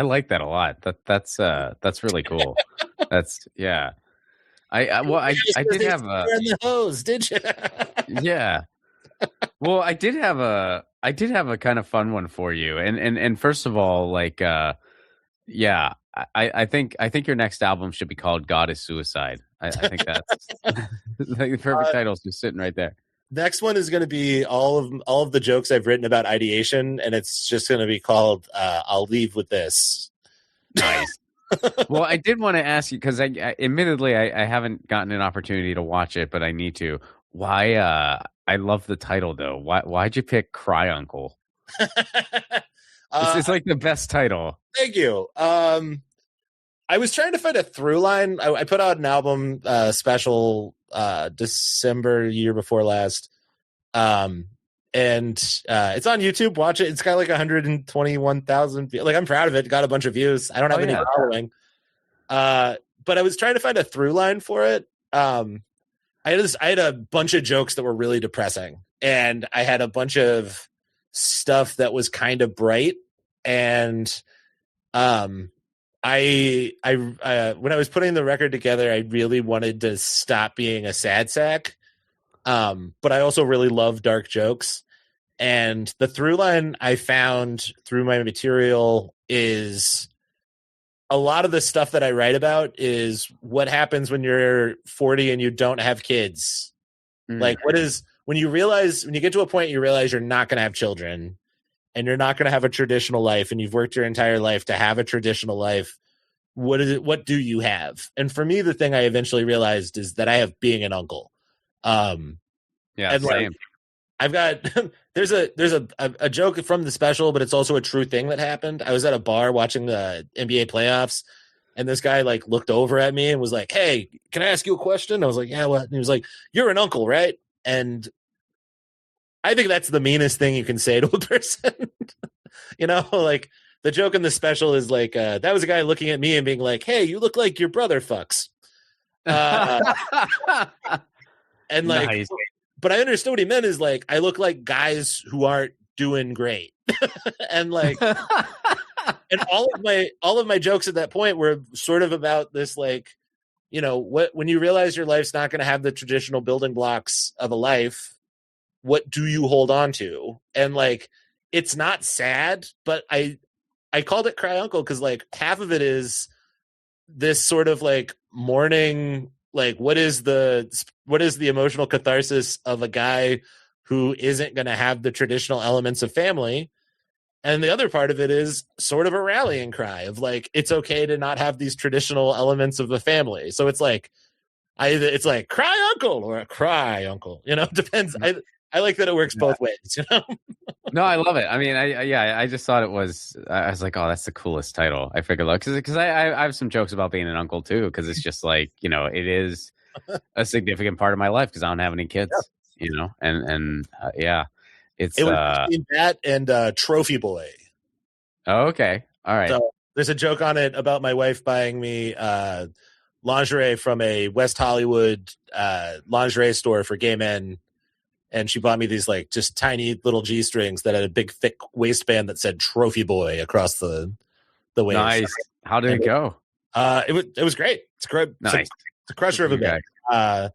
Speaker 1: like that a lot. That's really cool. I did have a
Speaker 2: in the hose, did you?
Speaker 1: Yeah. Well, I did have a kind of fun one for you. And first of all, like I think your next album should be called God is Suicide. I think that's like the perfect title is just sitting right there.
Speaker 2: Next one is going to be all of the jokes I've written about ideation, and it's just going to be called I'll Leave With This.
Speaker 1: Nice. Well, I did want to ask you, because admittedly I haven't gotten an opportunity to watch it, but I need to. Why? I love the title though. Why'd you pick Cry Uncle? It's like the best title.
Speaker 2: Thank you. I was trying to find a through line. I put out an album special December year before last. And it's on YouTube. Watch it. It's got like 121,000. Like, I'm proud of it. Got a bunch of views. I don't have any following. But I was trying to find a through line for it. I had a bunch of jokes that were really depressing, and I had a bunch of stuff that was kind of bright. And I when I was putting the record together, I really wanted to stop being a sad sack. But I also really love dark jokes. And the through line I found through my material is a lot of the stuff that I write about is what happens when you're 40 and you don't have kids. Like, when you get to a point, you realize you're not going to have children, and you're not going to have a traditional life, and you've worked your entire life to have a traditional life. What do you have? And for me, the thing I eventually realized is that I have being an uncle. And
Speaker 1: same.
Speaker 2: Like, I've got there's a joke from the special, but it's also a true thing that happened. I was at a bar watching the NBA playoffs, and this guy like looked over at me and was like, "Hey, can I ask you a question?" I was like, "Yeah, what?" And he was like, "You're an uncle, right?" And I think that's the meanest thing you can say to a person. Like, the joke in the special is like, that was a guy looking at me and being like, "Hey, you look like your brother fucks." And like,
Speaker 1: nice.
Speaker 2: But I understood what he meant is like, I look like guys who aren't doing great. And like, and all of my jokes at that point were sort of about this, like, when you realize your life's not going to have the traditional building blocks of a life, what do you hold on to? And like, it's not sad, but I called it Cry Uncle because like half of it is this sort of like mourning, like, what is the the emotional catharsis of a guy who isn't going to have the traditional elements of family. And the other part of it is sort of a rallying cry of like, it's okay to not have these traditional elements of the family. So it's like, it's like cry uncle or a cry uncle, depends. I like that it works both ways,
Speaker 1: No, I love it. I mean, I just thought it was. I was like, oh, that's the coolest title. I figured, because I have some jokes about being an uncle too, because it's just like it is a significant part of my life because I don't have any kids, and it's
Speaker 2: it was between that and Trophy Boy.
Speaker 1: Oh, okay, all right.
Speaker 2: So there's a joke on it about my wife buying me lingerie from a West Hollywood lingerie store for gay men. And she bought me these like just tiny little G-strings that had a big thick waistband that said Trophy Boy across the waist.
Speaker 1: Nice. How did it go?
Speaker 2: It was great. It's great.
Speaker 1: Nice.
Speaker 2: It's a crusher of a bag. I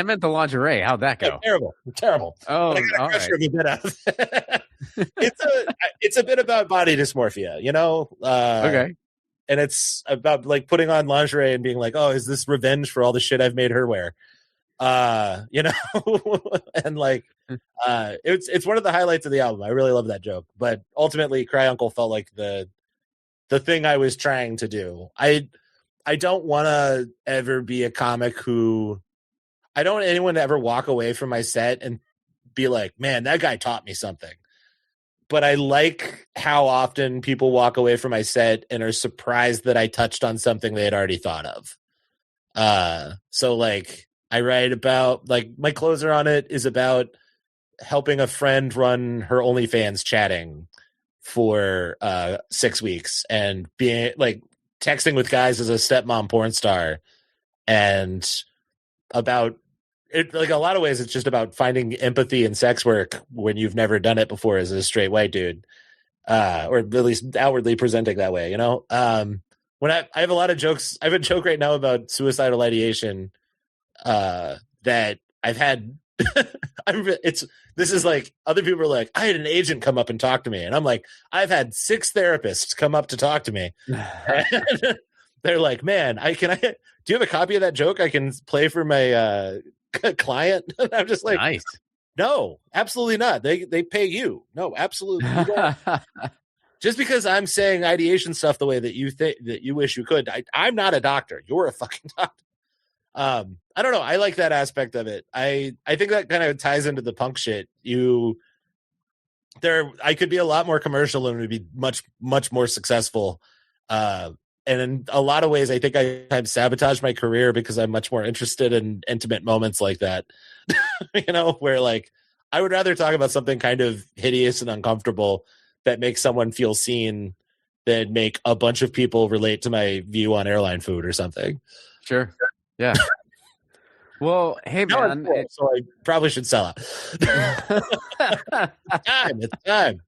Speaker 1: meant the lingerie. How'd that go?
Speaker 2: Terrible.
Speaker 1: Oh,
Speaker 2: but I got a crusher of a bit out of it. It's a bit about body dysmorphia,
Speaker 1: Okay.
Speaker 2: And it's about like putting on lingerie and being like, oh, is this revenge for all the shit I've made her wear? And like it's one of the highlights of the album. I really love that joke. But ultimately, Cry Uncle felt like the thing I was trying to do. I don't want to ever be a comic who I don't want anyone to ever walk away from my set and be like, man, that guy taught me something. But I like how often people walk away from my set and are surprised that I touched on something they had already thought of. So like I write about, like, my closer on it is about helping a friend run her OnlyFans chatting for 6 weeks and being like texting with guys as a stepmom porn star, and about it, like a lot of ways it's just about finding empathy in sex work when you've never done it before as a straight white dude, or at least outwardly presenting that way, when I have a lot of jokes. I have a joke right now about suicidal ideation that I've had. This is like, other people are like, I had an agent come up and talk to me, and I'm like, I've had 6 therapists come up to talk to me. They're like, man, do you have a copy of that joke I can play for my client? I'm just like,
Speaker 1: nice.
Speaker 2: No, absolutely not. They pay you. No, absolutely not. Just because I'm saying ideation stuff the way that you think that you wish you could, I'm not a doctor. You're a fucking doctor. I don't know. I like that aspect of it. I think that kind of ties into the punk shit. I could be a lot more commercial and would be much, much more successful. And in a lot of ways, I think I have sabotaged my career because I'm much more interested in intimate moments like that. Where like I would rather talk about something kind of hideous and uncomfortable that makes someone feel seen than make a bunch of people relate to my view on airline food or something.
Speaker 1: Sure. Yeah. Well, hey man,
Speaker 2: so I probably should sell out. It's time.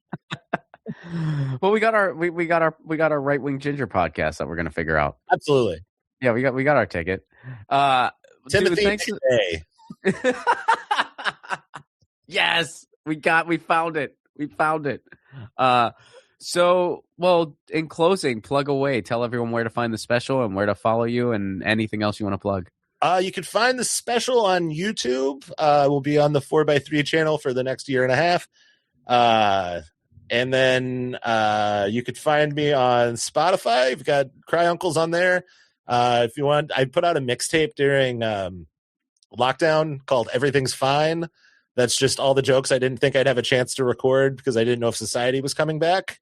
Speaker 1: Well, we got our Right Wing Ginger podcast that we're gonna figure out.
Speaker 2: Absolutely.
Speaker 1: Yeah, we got our ticket.
Speaker 2: Timothy,
Speaker 1: dude, yes, we found it. We found it. So, well, in closing, plug away. Tell everyone where to find the special and where to follow you and anything else you want to plug.
Speaker 2: You can find the special on YouTube. We'll be on the 4x3 channel for the next year and a half. And then you could find me on Spotify. We've got Cry Uncles on there. If you want, I put out a mixtape during lockdown called Everything's Fine. That's just all the jokes I didn't think I'd have a chance to record because I didn't know if society was coming back.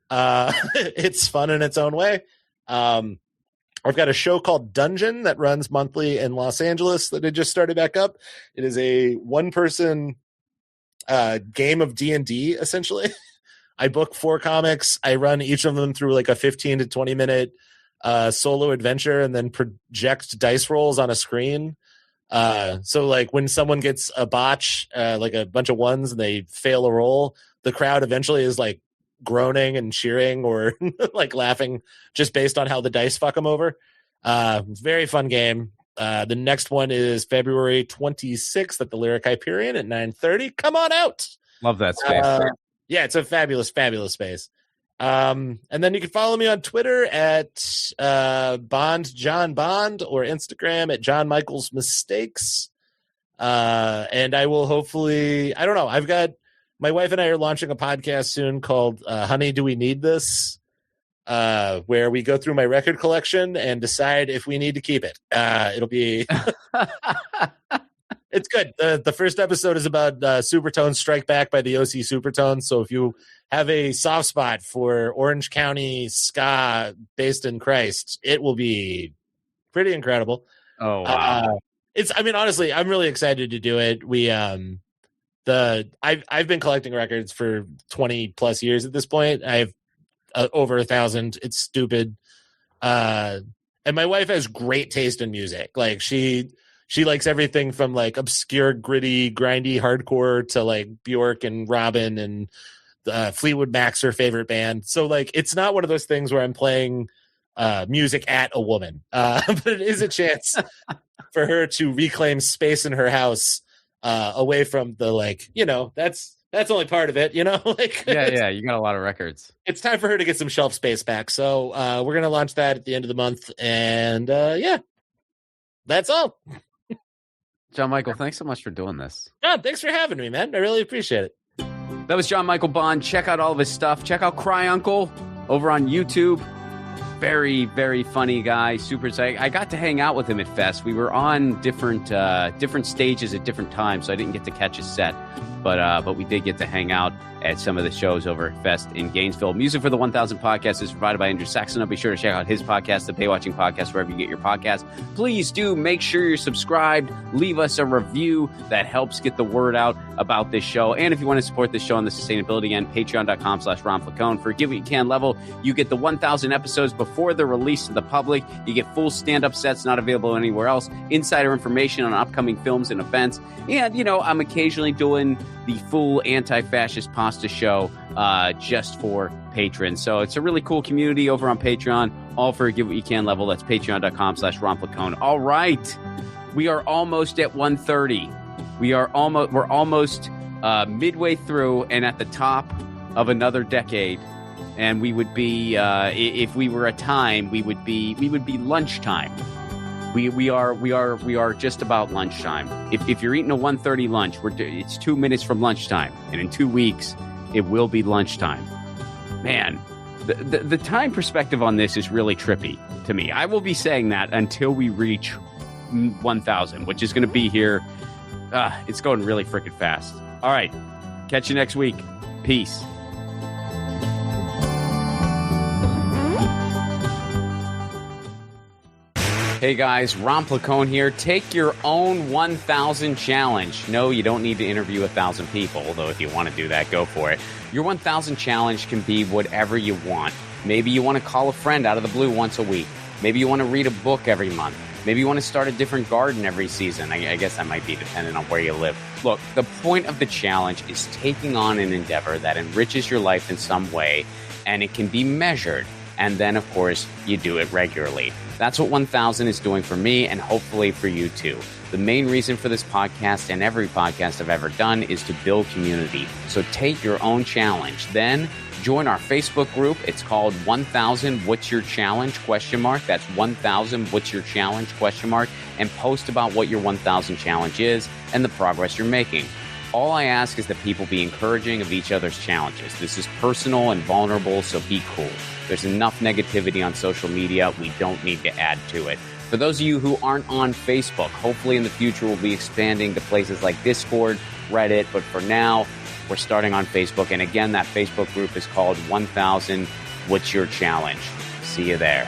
Speaker 2: It's fun in its own way. I've got a show called Dungeon that runs monthly in Los Angeles that I just started back up. It is a one-person game of D&D, essentially. I book 4 comics. I run each of them through like a 15 to 20-minute solo adventure and then project dice rolls on a screen. So like when someone gets a botch, like a bunch of ones, and they fail a roll, the crowd eventually is like groaning and cheering or like laughing just based on how the dice fuck them over. Very fun game. The next one is February 26th at the Lyric Hyperion at 9:30. Come on out.
Speaker 1: Love that space.
Speaker 2: Yeah, it's a fabulous, fabulous space. And then you can follow me on Twitter at Bond John Bond or Instagram at John Michaels Mistakes. And I will hopefully, I don't know, I've got, my wife and I are launching a podcast soon called Honey, Do We Need This? Where we go through my record collection and decide if we need to keep it. It'll be... It's good. The first episode is about Supertones Strike Back by the OC Supertones. So if you have a soft spot for Orange County ska based in Christ, it will be pretty incredible.
Speaker 1: Oh, wow.
Speaker 2: Honestly, I'm really excited to do it. I've been collecting records for 20 plus years at this point. I have over 1,000. It's stupid. And my wife has great taste in music. Like she likes everything from like obscure, gritty, grindy hardcore to like Bjork and Robin and Fleetwood Mac's her favorite band. So like, it's not one of those things where I'm playing music at a woman, but it is a chance for her to reclaim space in her house away from the like, that's only part of it, like
Speaker 1: yeah. You got a lot of records.
Speaker 2: It's time for her to get some shelf space back. So we're going to launch that at the end of the month. And that's all.
Speaker 1: John Michael, thanks so much for doing this.
Speaker 2: God, thanks for having me, man. I really appreciate it.
Speaker 1: That was John Michael Bond. Check out all of his stuff. Check out Cry Uncle over on YouTube. Very, very funny guy. Super excited. I got to hang out with him at Fest. We were on different stages at different times, so I didn't get to catch his set. But we did get to hang out at some of the shows over at Fest in Gainesville. Music for the 1000 Podcast is provided by Andrew Saxon. Be sure to check out his podcast, the Pay Watching Podcast, wherever you get your podcasts. Please do make sure you're subscribed. Leave us a review. That helps get the word out about this show. And if you want to support this show on the sustainability end, patreon.com/Ron Flacone. For Give What You Can level, you get the 1,000 episodes before they're released to the public. You get full stand-up sets not available anywhere else, insider information on upcoming films and events. And, I'm occasionally doing the full anti-fascist pasta show just for patrons. So it's a really cool community over on Patreon, all for a Give What You Can level. That's patreon.com/Ron Flacone. All right. We are almost at 1:30. We're almost midway through and at the top of another decade. And we would be, if we were a time, we would be lunchtime. We are just about lunchtime. If you're eating a 1:30 lunch, it's 2 minutes from lunchtime, and in 2 weeks it will be lunchtime. Man, the time perspective on this is really trippy to me. I will be saying that until we reach 1,000, which is going to be here. It's going really freaking fast. All right, catch you next week. Peace. Hey guys, Ron Flacone here. Take your own 1,000 challenge. No, you don't need to interview 1,000 people, although if you want to do that, go for it. Your 1,000 challenge can be whatever you want. Maybe you want to call a friend out of the blue once a week. Maybe you want to read a book every month. Maybe you want to start a different garden every season. I guess that might be dependent on where you live. Look, the point of the challenge is taking on an endeavor that enriches your life in some way, and it can be measured. And then, of course, you do it regularly. That's what 1,000 is doing for me, and hopefully for you too. The main reason for this podcast and every podcast I've ever done is to build community. So take your own challenge. Then join our Facebook group. It's called 1,000 What's Your Challenge? ? That's 1,000 What's Your Challenge ? And post about what your 1,000 challenge is and the progress you're making. All I ask is that people be encouraging of each other's challenges. This is personal and vulnerable, so be cool. There's enough negativity on social media. We don't need to add to it. For those of you who aren't on Facebook, hopefully in the future we'll be expanding to places like Discord, Reddit, but for now, we're starting on Facebook. And again, that Facebook group is called 1,000 What's Your Challenge? See you there.